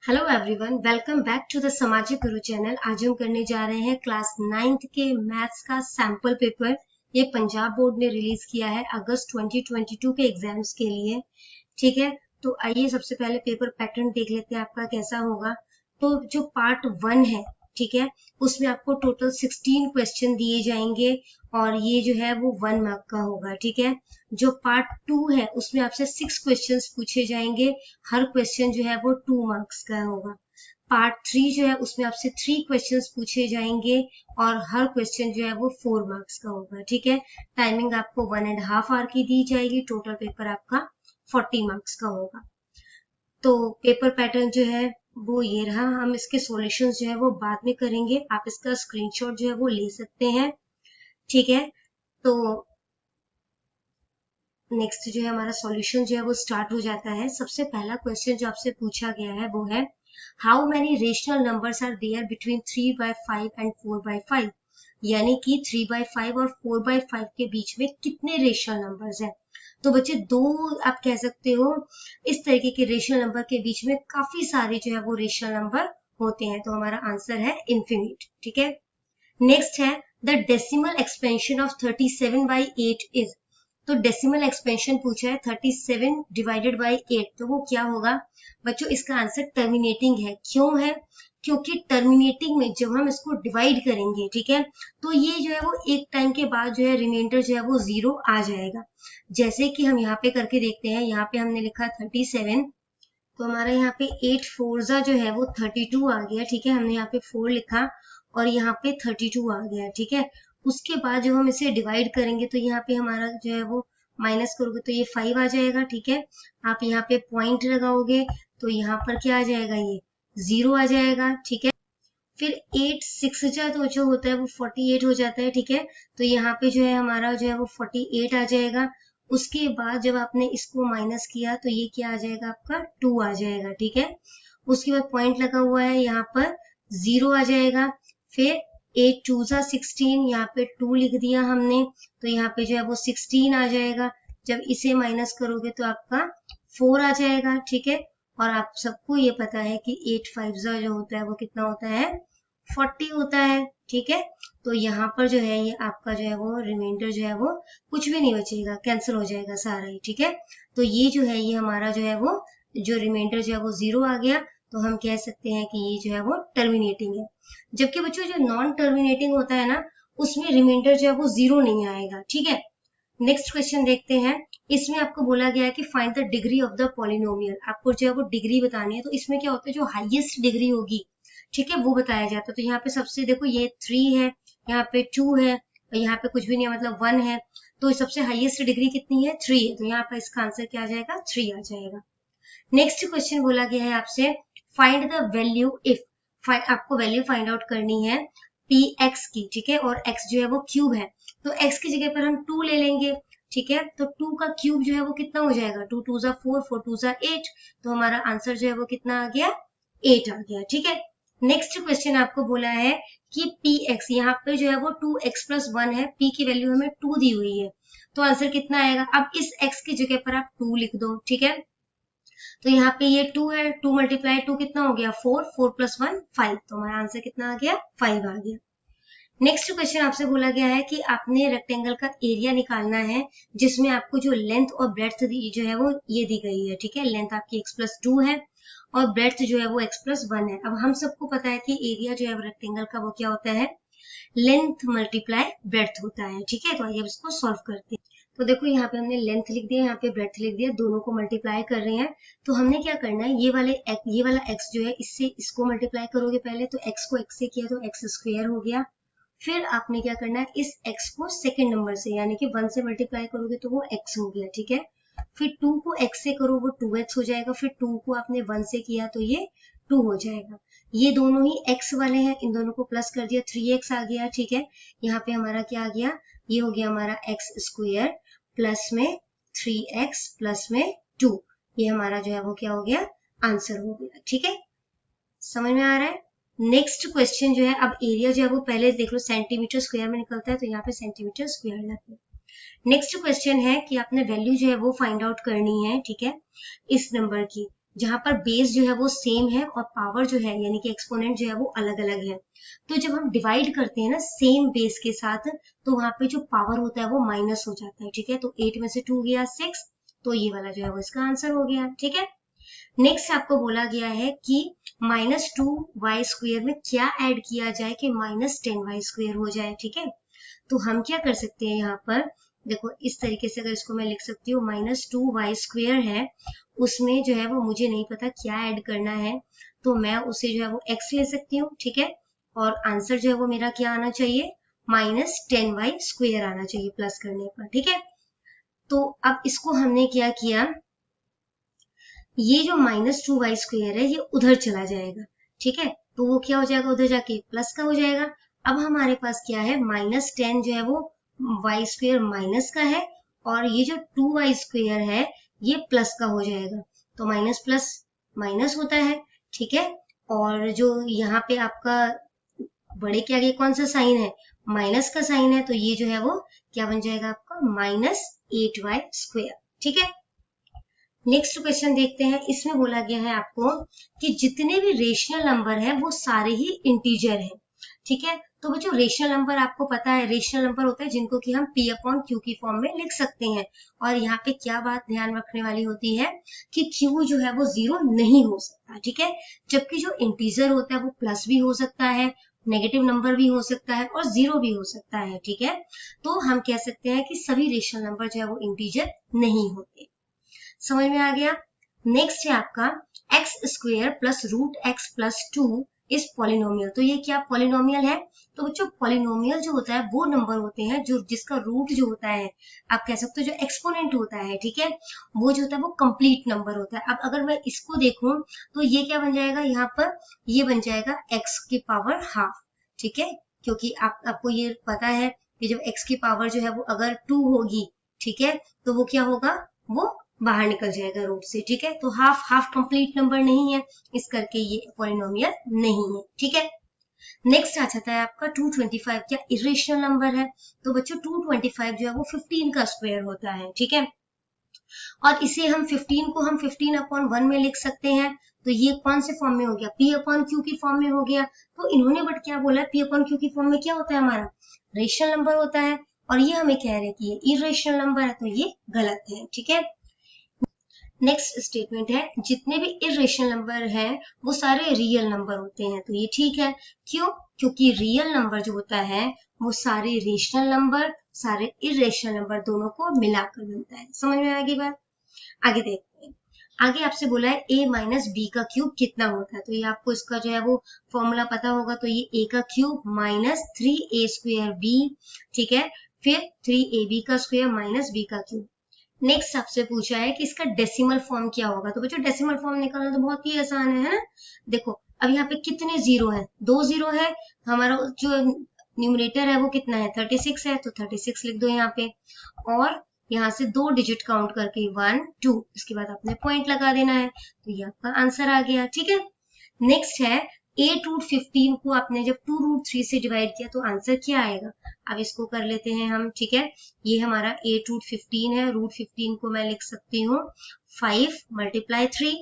Hello everyone, welcome back to the Samajik Guru channel. आज हम करने जा रहे हैं क्लास 9th के मैथ्स का सैंपल पेपर। ये पंजाब बोर्ड ने रिलीज किया है अगस्त 2022 के एग्जाम्स के लिए। ठीक है, तो आइए सबसे पहले पेपर पैटर्न देख लेते हैं आपका कैसा होगा। तो जो पार्ट 1 है, ठीक है, उसमें आपको टोटल 16 क्वेश्चन दिए जाएंगे और ये जो है वो 1 मार्क का होगा। ठीक है, जो पार्ट 2 है उसमें आपसे 6 क्वेश्चंस पूछे जाएंगे, हर क्वेश्चन जो है वो 2 मार्क्स का होगा। पार्ट 3 जो है उसमें आपसे 3 क्वेश्चंस पूछे जाएंगे और हर क्वेश्चन जो है वो 4 मार्क्स का होगा। ठीक है, टाइमिंग आपको 1.5 आवर की दी जाएगी। टोटल पेपर आपका 40 मार्क्स का होगा। तो पेपर पैटर्न जो है वो ये रहा। हम इसके सॉल्यूशंस जो है वो बाद में करेंगे, आप इसका स्क्रीनशॉट जो है वो ले सकते हैं। ठीक है, तो नेक्स्ट जो है हमारा सॉल्यूशन जो है वो स्टार्ट हो जाता है। सबसे पहला क्वेश्चन जो आपसे पूछा गया है वो है, how many rational numbers are there between 3/5 and 4/5। यानी कि 3/5 और 4/5 के बीच में कितने रेशनल नंबर्स हैं। तो बच्चे दो आप कह सकते हो, इस तरीके के रेशनल नंबर के बीच में काफी सारे जो है वो रेशनल नंबर होते हैं। तो हमारा आंसर है इन्फिनिट। ठीक है, नेक्स्ट है, the decimal expansion of 37/8 is. तो डेसिमल एक्सपेंशन पूछा है 37 डिवाइडेड बाय 8, तो वो क्या होगा बच्चों। इसका आंसर टर्मिनेटिंग है। क्यों है? क्योंकि टर्मिनेटिंग में जब हम इसको डिवाइड करेंगे, ठीक है, तो ये जो है वो एक टाइम के बाद जो है रिमाइंडर जो है वो 0 आ जाएगा। जैसे कि हम यहाँ पे करके देखते हैं। यहाँ पे हमने लिखा 37, तो हमारा यहाँ पे 8 फोरजा जो है वो 32 आ गया। ठीक है, हमने यहाँ पे 4 लिखा और यहाँ पे 32 आ गया। ठीक है, उसके बाद जब हम इसे डिवाइड करेंगे तो यहाँ पे हमारा जो है वो माइनस करोगे तो ये 5 आ जाएगा। ठीक है, आप यहाँ पे पॉइंट लगाओगे तो यहाँ पर क्या आ जाएगा, ये 0 आ जाएगा। ठीक है, फिर 8 6 जा तो जो होता है वो 48 हो जाता है। ठीक है, तो यहाँ पे जो है हमारा जो है वो 48 आ जाएगा। उसके बाद जब आपने इसको माइनस किया तो ये क्या आ जाएगा, आपका 2 आ जाएगा। ठीक है, उसके बाद पॉइंट लगा हुआ है, यहाँ पर 0 आ जाएगा। फिर 8 2 जा 16, यहाँ पे 2 लिख दिया हमने, तो यहाँ पे जो है वो 16 आ जाएगा। जब इसे माइनस करोगे तो आपका 4 आ जाएगा। ठीक है, और आप सबको ये पता है कि 8 5 जा जो होता है वो कितना होता है, 40 होता है। ठीक है, तो यहाँ पर जो है ये आपका जो है वो रिमाइंडर जो है वो कुछ भी नहीं बचेगा, कैंसिल हो जाएगा सारा ही। ठीक है, तो ये जो है ये हमारा जो है वो जो रिमाइंडर जो है वो 0 आ गया। तो हम कह सकते हैं कि ये जो है वो टर्मिनेटिंग है। जबकि बच्चों जो नॉन टर्मिनेटिंग होता है ना, उसमें रिमाइंडर जो है वो 0 नहीं आएगा। ठीक है, नेक्स्ट क्वेश्चन देखते हैं। इसमें आपको बोला गया है कि find the degree of the polynomial. आपको जो है वो डिग्री बतानी है। तो इसमें क्या होता है, जो हाईएस्ट डिग्री होगी, ठीक है, वो बताया जाता है। तो यहाँ पे सबसे देखो ये 3 है, यहाँ पे 2 है और यहाँ पे कुछ भी नहीं है, मतलब 1 है। तो सबसे हाईएस्ट डिग्री कितनी है, 3 है। तो यहाँ पर इसका आंसर क्या आ जाएगा, 3 आ जाएगा। नेक्स्ट क्वेश्चन बोला गया है आपसे, फाइंड द वैल्यू इफ। आपको वैल्यू फाइंड आउट करनी है पी एक्स की। ठीक है, और एक्स जो है वो क्यूब है, तो एक्स की जगह पर हम 2 ले लेंगे। ठीक है, तो 2 का क्यूब जो है वो कितना हो जाएगा, 2 2 जा 4, 4 2 जा 8। तो हमारा आंसर जो है वो कितना आ गया, 8 आ गया। ठीक है, नेक्स्ट क्वेश्चन आपको बोला है कि पी एक्स, यहाँ पे जो है वो 2x+1 है, p की वैल्यू हमें 2 दी हुई है, तो आंसर कितना आएगा। अब इस x की जगह पर आप 2 लिख दो। ठीक है, तो यहाँ पे ये 2 है, 2 मल्टीप्लाई 2 कितना हो गया, 4, 4 + 1 5। तो हमारा आंसर कितना आ गया, 5 आ गया। नेक्स्ट क्वेश्चन आपसे बोला गया है कि आपने रेक्टेंगल का एरिया निकालना है, जिसमें आपको जो लेंथ और ब्रेड्थ जो है वो ये दी गई है। ठीक है, लेंथ आपकी x+2 है और ब्रेड्थ जो है वो x+1 है। अब हम सबको पता है कि एरिया जो है रेक्टेंगल का वो क्या होता है, लेंथ मल्टीप्लाई ब्रेड्थ होता है। ठीक है, तो आइए अब इसको सॉल्व करते हैं। तो देखो यहाँ पे हमने लेंथ लिख दिया, यहाँ पे ब्रेड्थ लिख दिया, दोनों को मल्टीप्लाई कर रहे हैं। तो हमने क्या करना है, ये वाला x जो है इससे इसको मल्टीप्लाई करोगे पहले, तो x को x से किया तो x² हो गया। फिर आपने क्या करना है, इस x को सेकंड नंबर से यानी कि 1 से मल्टीप्लाई करोगे तो वो x हो गया। ठीक है, फिर 2 को x से करो वो 2x हो जाएगा। फिर 2 को आपने 1 से किया तो ये 2 हो जाएगा। ये दोनों ही x वाले हैं, इन दोनों को प्लस कर दिया, 3x आ गया। ठीक है, यहाँ पे हमारा क्या आ गया, ये हो गया हमारा x² प्लस में 3x प्लस में 2। ये हमारा जो है वो क्या हो गया, आंसर हो गया। ठीक है, समझ में आ रहा है। नेक्स्ट क्वेश्चन जो है, अब एरिया जो है वो पहले देख लो सेंटीमीटर स्क्वायर में निकलता है, तो यहाँ पे सेंटीमीटर स्क्वायर लगता है। नेक्स्ट क्वेश्चन है कि आपने वैल्यू जो है वो फाइंड आउट करनी है। ठीक है, इस नंबर की जहां पर बेस जो है वो सेम है और पावर जो है यानी कि एक्सपोनेंट जो है वो अलग अलग है। तो जब हम डिवाइड करते हैं ना सेम बेस के साथ, तो वहां पे जो पावर होता है वो माइनस हो जाता है, ठीक है। तो 8 में से 2 गया 6, तो ये वाला जो है वो इसका आंसर हो गया, ठीक है। नेक्स्ट आपको बोला गया है कि -2y² में क्या ऐड किया जाए कि -10y² हो जाए, ठीक है। तो हम क्या कर सकते हैं यहाँ पर, देखो इस तरीके से अगर इसको मैं लिख सकती हूँ, -2y² है, उसमें जो है वो मुझे नहीं पता क्या ऐड करना है, तो मैं उसे जो है वो x ले सकती हूँ, ठीक है। और आंसर जो है वो मेरा क्या आना चाहिए, -10y² आना चाहिए प्लस करने पर, ठीक है। तो अब इसको हमने क्या किया, ये जो -2y² है ये उधर चला जाएगा, ठीक है। तो वो क्या हो जाएगा, उधर जाके प्लस का हो जाएगा। अब हमारे पास क्या है, -10 जो है वो y² माइनस का है, और ये जो 2y² है ये प्लस का हो जाएगा। तो माइनस प्लस माइनस होता है, ठीक है। और जो यहाँ पे आपका बड़े के आगे कौन सा साइन है, माइनस का साइन है, तो ये जो है वो क्या बन जाएगा आपका, -8y², ठीक है। नेक्स्ट क्वेश्चन देखते हैं। इसमें बोला गया है आपको कि जितने भी रेशनल नंबर है वो सारे ही इंटीजर हैं, ठीक है। तो बच्चों रेशनल नंबर आपको पता है, रेशनल नंबर होता है जिनको कि हम p/q की फॉर्म में लिख सकते हैं। और यहाँ पे क्या बात ध्यान रखने वाली होती है कि q जो है वो 0 नहीं हो सकता, ठीक है। जबकि जो इंटीजर होता है वो प्लस भी हो सकता है, नेगेटिव नंबर भी हो सकता है और 0 भी हो सकता है, ठीक है। तो हम कह सकते हैं कि सभी रेशनल नंबर जो है वो इंटीजर नहीं होते। समझ में आ गया। नेक्स्ट है आपका x² प्लस √x+2 इस पॉलिनोमियल। तो ये क्या पॉलिनोमियल है, तो बच्चों पॉलिनोमियल जो होता है वो नंबर होते हैं जो जिसका रूट जो होता है, आप कह सकते हो जो एक्सपोनेंट होता है, ठीक है, वो जो होता है वो कंप्लीट नंबर होता है। अब अगर मैं इसको देखूं तो ये क्या बन जाएगा, यहाँ पर ये बन जाएगा x⁻², ठीक है। क्योंकि आपको ये पता है कि जब x की पावर जो है वो अगर 2 होगी, ठीक है, तो वो क्या होगा, वो बाहर निकल जाएगा रूट से, ठीक है। तो हाफ कंप्लीट नंबर नहीं है, इस करके ये पॉलिनोमियल नहीं है, ठीक है। नेक्स्ट आ जाता है आपका 225, क्या इरेशनल नंबर है। तो बच्चों 225 जो है वो 15 का स्क्वायर होता है, ठीक है। और इसे हम 15 को हम 15/1 में लिख सकते हैं। तो ये कौन से फॉर्म में हो गया, p/q की फॉर्म में हो गया। तो इन्होंने बट क्या बोला, p/q की फॉर्म में क्या होता है हमारा, रेशनल नंबर होता है, और ये हमें कह रहे हैं कि ये इरेशनल नंबर है, तो ये गलत है, ठीक है। नेक्स्ट स्टेटमेंट है, जितने भी इरेशनल नंबर हैं वो सारे रियल नंबर होते हैं। तो ये ठीक है, क्यों, क्योंकि रियल नंबर जो होता है वो सारे रेशनल नंबर, सारे इरेशनल नंबर दोनों को मिलाकर बनता है। समझ में आएगी बात। आगे देखते हैं। आगे आपसे बोला है a-b कितना होता है। तो ये आपको इसका जो है वो फॉर्मूला पता होगा। तो ये a³ -3a²b, ठीक है। फिर 3ab² -b³। नेक्स्ट आपसे पूछा है कि इसका डेसिमल फॉर्म क्या होगा। तो बच्चों डेसिमल फॉर्म निकालना तो बहुत ही आसान है ना। देखो अब यहाँ पे कितने जीरो हैं, 2 जीरो है। हमारा जो न्यूमरेटर है वो कितना है, 36 है, तो 36 लिख दो यहाँ पे। और यहाँ से 2 डिजिट काउंट करके 1 2, इसके बाद आपने पॉइंट लगा देना है। तो ये आपका आंसर आ गया, ठीक है। नेक्स्ट है a√15 को आपने जब 2√3 से डिवाइड किया तो आंसर क्या आएगा। अब इसको कर लेते हैं हम, ठीक है। ये हमारा a√15 है, √15 को मैं लिख सकती हूँ 5 × 3,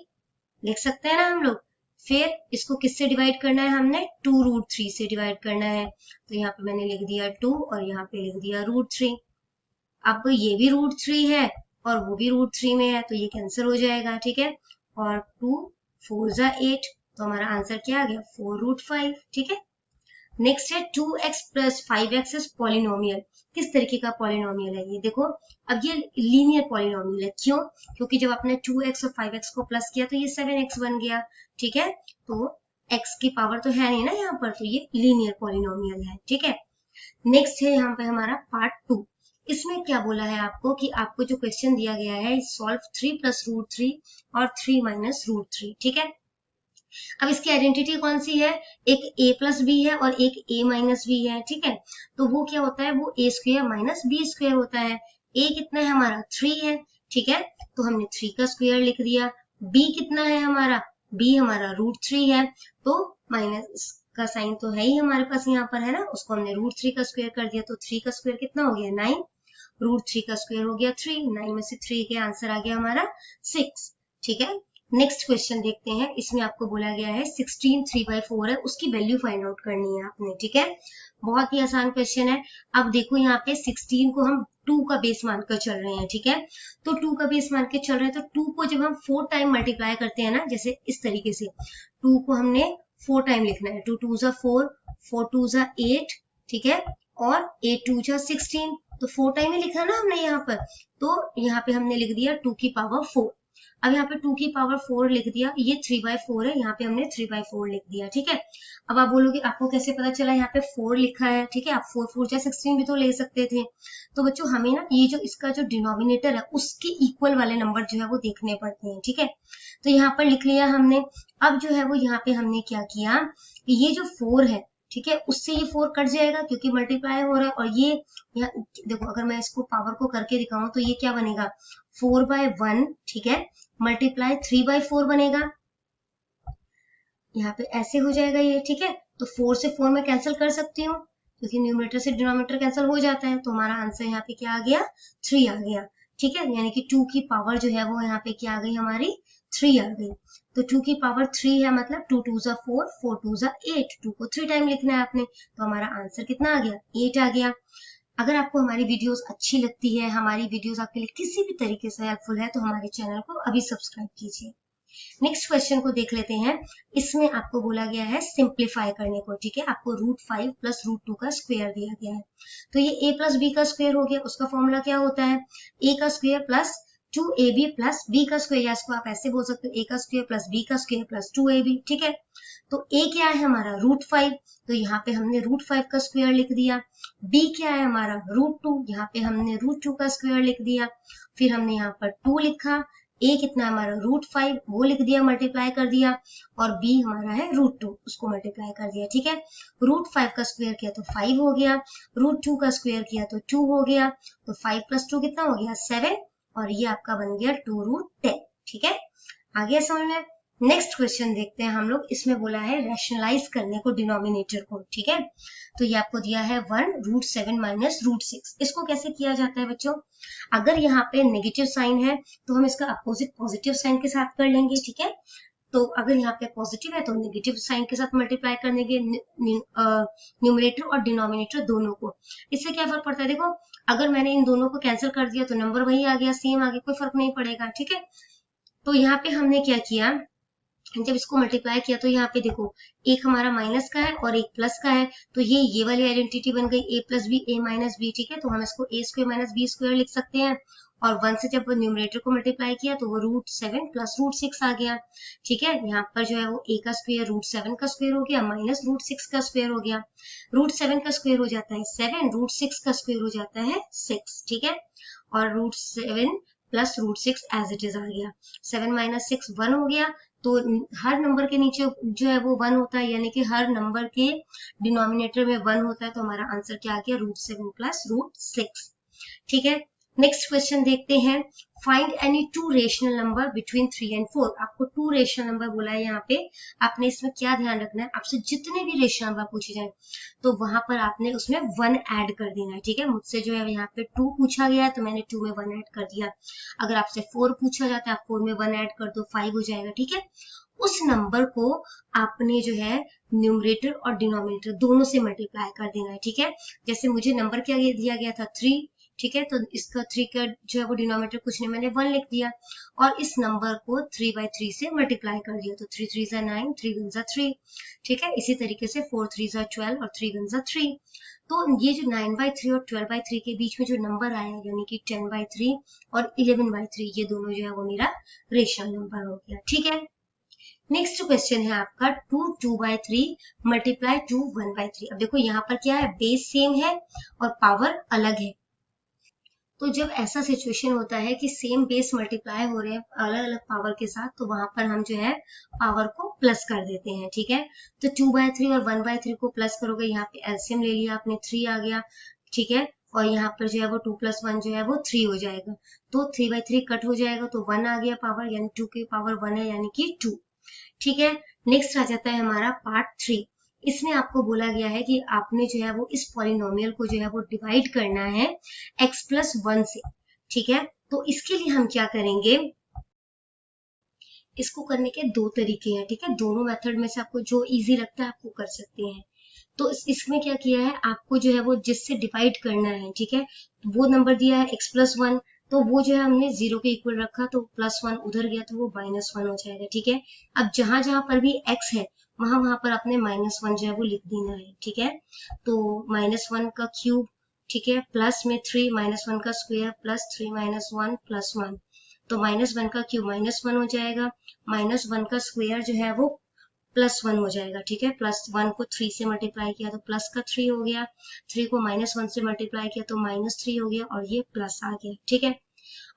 लिख सकते हैं ना हम लोग। फिर इसको किससे डिवाइड करना है, हमने 2√3 से डिवाइड करना है। तो यहाँ पे मैंने लिख दिया 2 और यहाँ पे लिख दिया √3। अब ये भी √3 है और वो भी √3 में है, तो ये कैंसिल हो जाएगा, ठीक है। और 2 4 × 8, तो हमारा आंसर क्या आ गया, 4√5, ठीक है। नेक्स्ट है 2x + 5x इज पॉलिनोमियल। किस तरीके का पॉलिनोमियल है ये, देखो अब ये लीनियर पॉलिनोमियल है। क्यों, क्योंकि जब आपने 2x और 5x को प्लस किया तो ये 7x बन गया, ठीक है। तो x की पावर तो है नहीं ना यहाँ पर, तो ये लीनियर पॉलिनोमियल है, ठीक है। नेक्स्ट है यहाँ पे हमारा पार्ट 2। इसमें क्या बोला है आपको कि आपको जो क्वेश्चन दिया गया है, सॉल्व 3 + √3 और 3 - √3, ठीक है। अब इसकी आइडेंटिटी कौन सी है, एक a+b है और एक a-b है, ठीक है। तो वो क्या होता है, वो a² - b² होता है। a कितना है हमारा, 3 है, ठीक है। तो हमने 3 का स्क्वायर लिख दिया। b कितना है हमारा, b हमारा √3 है, तो माइनस का साइन तो है ही हमारे पास यहाँ पर, है ना। उसको हमने √3 का स्क्वायर कर दिया, तो 3 का स्क्वायर कितना हो गया, 9, √3 का स्क्वायर हो गया 3, 9 में से 3 के आंसर आ गया हमारा 6, ठीक है। नेक्स्ट क्वेश्चन देखते हैं। इसमें आपको बोला गया है 16 3/4 है, उसकी वैल्यू फाइंड आउट करनी है आपने, ठीक है। बहुत ही आसान क्वेश्चन है। अब देखो यहाँ पे 16 को हम 2 का बेस मानकर चल रहे हैं, ठीक है। तो 2 का बेस मान के चल रहे हैं, तो 2 को जब हम 4 टाइम मल्टीप्लाई करते हैं ना, जैसे इस तरीके से 2 को हमने 4 टाइम लिखना है। 2 2 जा 4, 4 2 जा 8, ठीक है, और 8 2 जा 16, तो 4 टाइम ही लिखा ना हमने यहाँ पर। तो यहाँ पे हमने लिख दिया 2 की पावर 4। अब यहाँ पे 2 की पावर 4 लिख दिया, ये 3/4 है, यहाँ पे हमने 3/4 लिख दिया, ठीक है। अब आप बोलोगे आपको कैसे पता चला, यहाँ पे 4 लिखा है, ठीक है। आप 4 4 जा 16 भी तो ले सकते थे। तो बच्चों हमें ना ये जो इसका जो डिनोमिनेटर है उसके इक्वल वाले नंबर जो है वो देखने पड़ते हैं, ठीक है। तो यहाँ पर लिख लिया हमने। अब जो है वो यहाँ पे हमने क्या किया, ये जो 4 है, ठीक है, उससे ये 4 कट जाएगा क्योंकि मल्टीप्लाई हो रहा है। और ये यहाँ देखो, अगर मैं इसको पावर को करके दिखाऊं तो ये क्या बनेगा, 4/1, ठीक है, मल्टीप्लाई 3/4 बनेगा। यहाँ पे ऐसे हो जाएगा ये, ठीक है। तो 4 से 4 में कैंसिल कर सकती हूँ क्योंकि न्यूमरेटर से डिनोमिनेटर कैंसिल हो जाता है। तो हमारा आंसर यहाँ पे क्या आ गया, 3 आ गया, ठीक है। यानी कि 2 की पावर जो है वो यहाँ पे क्या आ गई, हमारी 3 आ गई। तो 2 की पावर 3 है, मतलब 2 2 जा 4, 4 2 जा 8, 2 को 3 टाइम लिखना है आपने। तो हमारा आंसर कितना आ गया, 8 आ गया। अगर आपको हमारी वीडियोस अच्छी लगती है, हमारी वीडियोस आपके लिए किसी भी तरीके से हेल्पफुल है, तो हमारे चैनल को अभी सब्सक्राइब कीजिए। नेक्स्ट क्वेश्चन को देख लेते हैं। इसमें आपको बोला गया है सिंप्लीफाई करने को, ठीक है। आपको √5 + √2 का स्क्वायर दिया गया है। तो ये a + b का स्क्वायर हो गया, उसका फॉर्मूला क्या होता है, a का स्क्वायर + 2ab + b का स्क्वायर, या इसको आप ऐसे बोल सकते हो a का स्क्वायर + b का स्क्वायर + 2ab, ठीक है। तो a क्या है हमारा, √5, तो यहाँ पे हमने √5 का स्क्वायर लिख दिया। b क्या है हमारा, √2, यहाँ पे हमने √2 का स्क्वायर लिख दिया। फिर हमने यहाँ पर 2 लिखा, a कितना हमारा √5, वो लिख दिया, मल्टीप्लाई कर दिया, और b हमारा है √2, उसको मल्टीप्लाई कर दिया, ठीक है। √5 का स्क्वायर किया तो 5 हो गया, √2 का स्क्वायर किया तो 2 हो गया, तो 5 + 2 कितना हो गया, 7, और ये आपका बन गया 2√10, ठीक है। आगे समझ में। नेक्स्ट क्वेश्चन देखते हैं हम लोग। इसमें बोला है रैशनलाइज करने को डिनोमिनेटर को, ठीक है। तो ये आपको दिया है 1 √7 - √6। इसको कैसे किया जाता है बच्चों, अगर यहाँ पे नेगेटिव साइन है तो हम इसका अपोजिट पॉजिटिव साइन के साथ कर लेंगे, ठीक है। तो अगर यहाँ पे पॉजिटिव है तो नेगेटिव साइन के साथ मल्टीप्लाई करने के, न्यूमरेटर और डिनोमिनेटर दोनों को। इससे क्या फर्क पड़ता है, देखो अगर मैंने इन दोनों को कैंसिल कर दिया तो नंबर वही आ गया, सेम आ गया, कोई फर्क नहीं पड़ेगा, ठीक है। तो यहाँ पे हमने क्या किया, जब इसको मल्टीप्लाई किया तो यहाँ पे देखो एक हमारा माइनस का है और एक प्लस का है, तो ये वाली आइडेंटिटी बन गई a + b, a - b, ठीक है। तो हम इसको a² - b² लिख सकते हैं। और 1 से जब न्यूमरेटर को मल्टीप्लाई किया तो वो √7 + √6 आ गया, ठीक है। यहाँ पर जो है वो a का स्क्वायर √7 का स्क्वायर हो गया माइनस √6 का स्क्वायर हो गया। √7 का स्क्वायर हो जाता है 7, √6 का स्क्वायर हो जाता है 6, ठीक है। और √7 + √6 एज इट इज आ गया। 7 - 6 1 हो गया। तो हर नंबर के नीचे जो है वो 1 होता है, यानी कि हर नंबर के डिनोमिनेटर में 1 होता है। तो हमारा आंसर क्या आ गया, √7 + √6, ठीक है। नेक्स्ट क्वेश्चन देखते हैं। Find any 2 rational number between 3 and 4। आपको 2 रेशनल नंबर बोला है यहाँ पे। आपने इसमें क्या ध्यान रखना है, आपसे जितने भी रेशनल नंबर पूछे जाए तो वहां पर आपने उसमें 1 ऐड कर देना है, ठीक है। मुझसे जो है यहाँ पे 2 पूछा गया है तो मैंने 2 में 1 ऐड कर दिया। अगर आपसे 4 पूछा जाता है, आप 4 में 1 ऐड कर दो, 5 हो जाएगा, ठीक है। उस नंबर को आपने जो है न्यूमरेटर और डिनोमिनेटर दोनों से मल्टीप्लाई कर देना है, ठीक है। जैसे मुझे नंबर क्या दिया गया था, 3, ठीक है। तो इसका 3 का जो है वो डिनोमिनेटर कुछ नहीं, मैंने 1 लिख दिया और इस नंबर को 3/3 से मल्टीप्लाई कर दिया। तो 3 3 जा 9, 3 1 जा 3, ठीक है। इसी तरीके से 4 3 जा 12 और 3 1 जा 3। तो ये जो 9/3 और 12/3 के बीच में जो नंबर आया, यानी कि 10/3 और 11/3, ये दोनों जो है वो मेरा रेशनल नंबर हो गया, ठीक है। नेक्स्ट क्वेश्चन है आपका 2 2/3 × 2 1/3। अब देखो यहाँ पर क्या है, बेस सेम है और पावर अलग है। तो जब ऐसा सिचुएशन होता है कि सेम बेस मल्टीप्लाई हो रहे हैं अलग अलग पावर के साथ, तो वहां पर हम जो है पावर को प्लस कर देते हैं, ठीक है। तो 2/3 और 1/3 को प्लस करोगे, यहाँ पे एलसीएम ले लिया आपने, 3 आ गया, ठीक है। और यहाँ पर जो है वो 2 + 1 जो है वो 3 हो जाएगा। तो 3/3 कट हो जाएगा तो 1 आ गया पावर, यानी 2 की पावर 1 है, यानी कि 2, ठीक है। नेक्स्ट आ जाता है हमारा पार्ट 3। इसमें आपको बोला गया है कि आपने जो है वो इस पॉलिनोमियल को जो है वो डिवाइड करना है x + 1 से, ठीक है। तो इसके लिए हम क्या करेंगे, इसको करने के दो तरीके हैं, ठीक है। दोनों मेथड में से आपको जो इजी लगता है आपको कर सकते हैं। तो इसमें क्या किया है, आपको जो है वो जिससे डिवाइड करना है, ठीक है, वो नंबर दिया है x+1, तो वो जो है हमने 0 के इक्वल रखा, तो +1 उधर गया तो वो -1 हो जाएगा, ठीक है। अब जहां जहां पर भी x है वहां वहां पर आपने -1 जो है वो लिख देना है, ठीक है। तो -1 का क्यूब, ठीक है, प्लस में 3, -1 का स्क्वायर प्लस 3 -1 +1, तो -1 का क्यूब -1 हो जाएगा, -1 का स्क्वायर जो है वो +1 हो जाएगा, ठीक है। +1 को 3 से मल्टीप्लाई किया तो प्लस का 3 हो गया, 3 को -1 से मल्टीप्लाई किया तो -3 हो गया, और ये प्लस आ गया, ठीक है।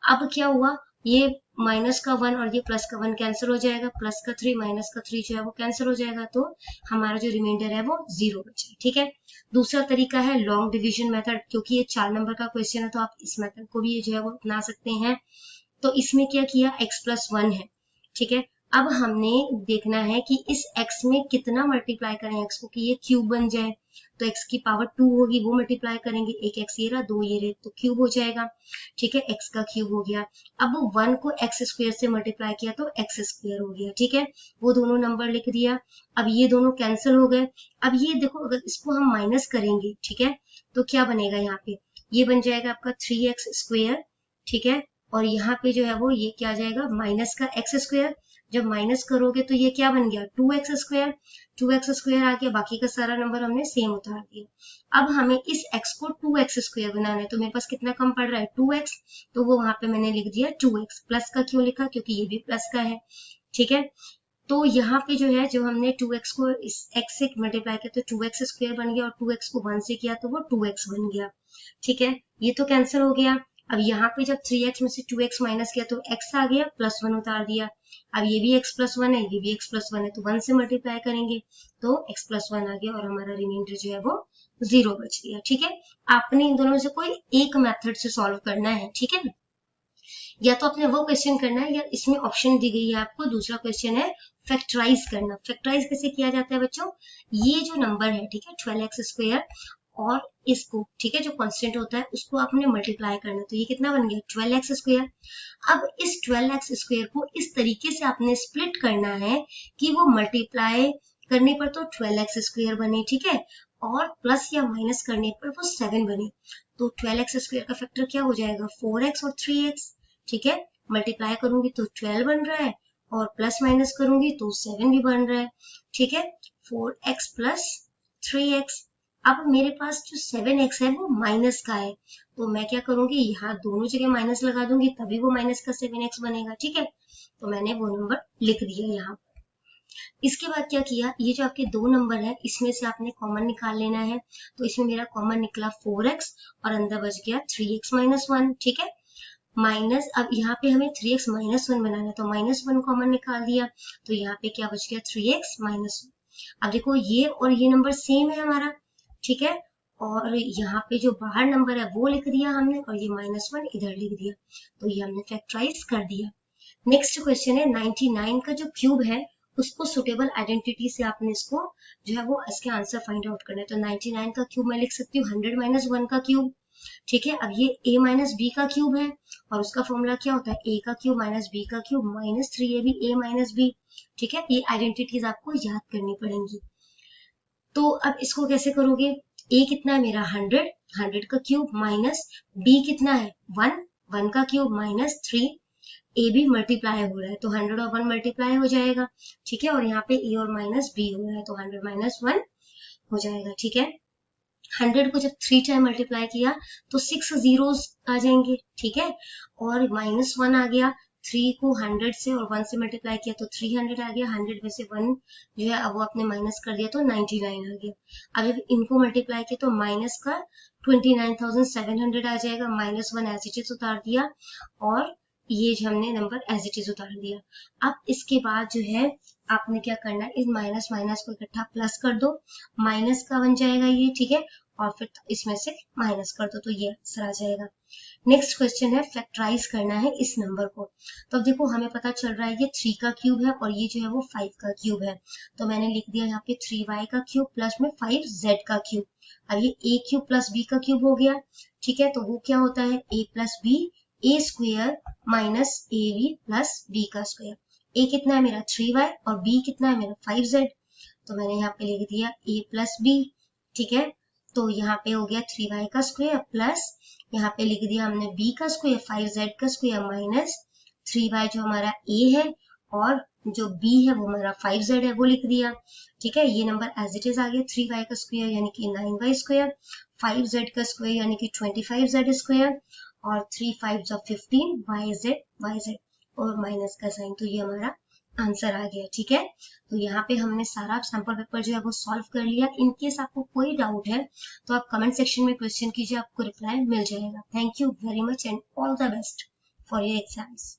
अब क्या हुआ, ये माइनस का 1 और ये प्लस का 1 कैंसिल हो जाएगा, प्लस का 3 माइनस का 3 जो है वो कैंसिल हो जाएगा, तो हमारा जो रिमाइंडर है वो 0 बचा, ठीक है। दूसरा तरीका है लॉन्ग डिवीजन मेथड, क्योंकि ये 4 नंबर का क्वेश्चन है तो आप इस मेथड को भी जो है वो अपना सकते हैं। तो इसमें क्या किया, x+1 है, ठीक है। अब हमने देखना है कि इस x में कितना मल्टीप्लाई करें x को कि ये क्यूब बन जाए, तो x की पावर 2 होगी, वो मल्टीप्लाई करेंगे, एक x ये रहा, 2 ये रहे, तो क्यूब हो जाएगा, ठीक है, x का क्यूब हो गया। अब 1 को x स्क्वायर से मल्टीप्लाई किया तो x स्क्वायर हो गया, ठीक है, वो दोनों नंबर लिख दिया। अब ये दोनों कैंसिल हो गए। अब ये देखो, अगर इसको हम माइनस करेंगे, ठीक है, तो क्या बनेगा, यहाँ पे ये बन जाएगा आपका 3x², ठीक है, और यहाँ पे जो है वो ये क्या आ जाएगा, माइनस का x², जब माइनस करोगे तो ये क्या बन गया, 2x², 2x² आ गया, बाकी का सारा नंबर हमने सेम उतार दिया। अब हमें इस x को 2x² बनाना है, तो मेरे पास कितना कम पड़ रहा है, 2x, तो वो वहां पे मैंने लिख दिया 2x। प्लस का क्यों लिखा, क्योंकि ये भी प्लस का है, ठीक है। तो यहाँ पे जो है, जो हमने 2x को इस x से मल्टीप्लाई किया तो 2x² बन गया, और 2x को 1 से किया तो वो 2x बन गया, ठीक है, ये तो कैंसिल हो गया। अब यहाँ पे जब 3x में से 2x माइनस किया तो x आ गया, +1 उतार दिया। अब ये भी x+1 है, ये भी x+1 है, तो 1 से मल्टीप्लाई करेंगे तो x+1 आ गया, और हमारा रिमाइंडर जो है वो 0 बच गया, ठीक है। आपने इन दोनों में से कोई एक मेथड से सॉल्व करना है, ठीक है, या तो आपने वो क्वेश्चन करना है, या इसमें ऑप्शन दी गई है आपको, दूसरा क्वेश्चन है फैक्टराइज करना। फैक्टराइज कैसे किया जाता है बच्चों, ये जो नंबर है, ठीक है, 12x² और इसको, ठीक है, जो कांस्टेंट होता है उसको आपने मल्टीप्लाई करना है, तो ये कितना बन गया, 12x²। अब इस 12x² को इस तरीके से आपने स्प्लिट करना है कि वो मल्टीप्लाई करने पर तो 12x² बने, ठीक है, और प्लस या माइनस करने पर वो 7 बने। तो 12x² का फैक्टर क्या हो जाएगा, 4x और 3x, ठीक है, मल्टीप्लाई करूंगी तो 12 बन रहा है, और प्लस माइनस करूंगी तो 7 भी बन रहा है, ठीक है, 4x + 3x। अब मेरे पास जो 7x है वो माइनस का है, तो मैं क्या करूंगी, यहाँ दोनों जगह माइनस लगा दूंगी, तभी वो माइनस का 7x बनेगा, ठीक है। तो मैंने वो नंबर लिख दिया यहाँ। इसके बाद क्या किया, ये जो आपके दो नंबर है इसमें से आपने कॉमन निकाल लेना है, तो इसमें मेरा कॉमन निकला 4x, और अंदर बच गया 3x - 1, ठीक है, माइनस। अब यहाँ पे हमें 3x - 1 बनाना है, तो -1 कॉमन निकाल दिया, तो यहाँ पे क्या बच गया, 3x - 1। अब देखो ये और ये नंबर सेम है हमारा, ठीक है, और यहाँ पे जो बाहर नंबर है वो लिख दिया हमने, और ये -1 इधर लिख दिया, तो ये हमने फैक्टराइज कर दिया। नेक्स्ट क्वेश्चन है 99 का जो क्यूब है उसको सुटेबल आइडेंटिटी से आपने इसको जो है वो इसके आंसर फाइंड आउट करना है। तो 99 का क्यूब मैं लिख सकती हूँ 100 - 1 का क्यूब, ठीक है। अब ये a - b का क्यूब है, और उसका फॉर्मूला क्या होता है, a का क्यूब - b का क्यूब -3ab a - b, ठीक है। ये आइडेंटिटीज आपको याद करनी पड़ेंगी। तो अब इसको कैसे करोगे, a कितना है मेरा 100, 100 का क्यूब माइनस b कितना है 1, 1 का क्यूब -3, ए भी मल्टीप्लाई हो रहा है तो 100 और 1 मल्टीप्लाई हो जाएगा, ठीक है, और यहाँ पे ए और -b हो रहा है तो 100 - 1 हो जाएगा, ठीक है। 100 को जब 3 टाइम मल्टीप्लाई किया तो 6 zeros आ जाएंगे, ठीक है, और -1 आ गया, 3 को 100 से और 1 से मल्टीप्लाई किया तो 300 आ गया, 100 में से 1 जो है अब वो आपने माइनस कर दिया तो 99 आ गया। अब जब इनको मल्टीप्लाई किया तो माइनस का 29,700 आ जाएगा, -1 एज इट इज उतार दिया, और ये जो हमने नंबर एज इट इज उतार दिया। अब इसके बाद जो है आपने क्या करना है, इस माइनस माइनस को इकट्ठा प्लस कर दो, माइनस का बन जाएगा ये, ठीक है, और फिर इसमें से माइनस कर दो तो ये आंसर आ जाएगा। नेक्स्ट क्वेश्चन है फैक्टराइज करना है इस नंबर को। तो अब देखो हमें पता चल रहा है ये 3 का क्यूब है और ये जो है वो 5 का क्यूब है, तो मैंने लिख दिया यहाँ पे 3y का क्यूब प्लस में 5z का क्यूब। अब ये a क्यूब प्लस b का क्यूब हो गया, ठीक है, तो वो क्या होता है a + b a² - ab + b का स्क्वायर। ए कितना है मेरा 3y और बी कितना है मेरा 5z। तो मैंने यहाँ पे लिख दिया a प्लस बी, ठीक है। तो यहाँ पे हो गया 3y का स्क्वायर प्लस यहाँ पे लिख दिया हमने b का स्क्वायर 5z का स्क्वायर माइनस 3y जो हमारा a है और जो b है वो हमारा 5z है वो लिख दिया, ठीक है। ये नंबर एज इट इज आ गया 3y का स्क्वायर यानी कि 9y स्क्वायर, 5z का स्क्वायर यानी कि 25z स्क्वायर और 3 5 15 yz और माइनस का साइन। तो ये हमारा आंसर आ गया, ठीक है। तो यहाँ पे हमने सारा सैंपल पेपर जो है वो सॉल्व कर लिया। इनकेस आपको कोई डाउट है तो आप कमेंट सेक्शन में क्वेश्चन कीजिए, आपको रिप्लाई मिल जाएगा। Thank you very much and all the best for your exams.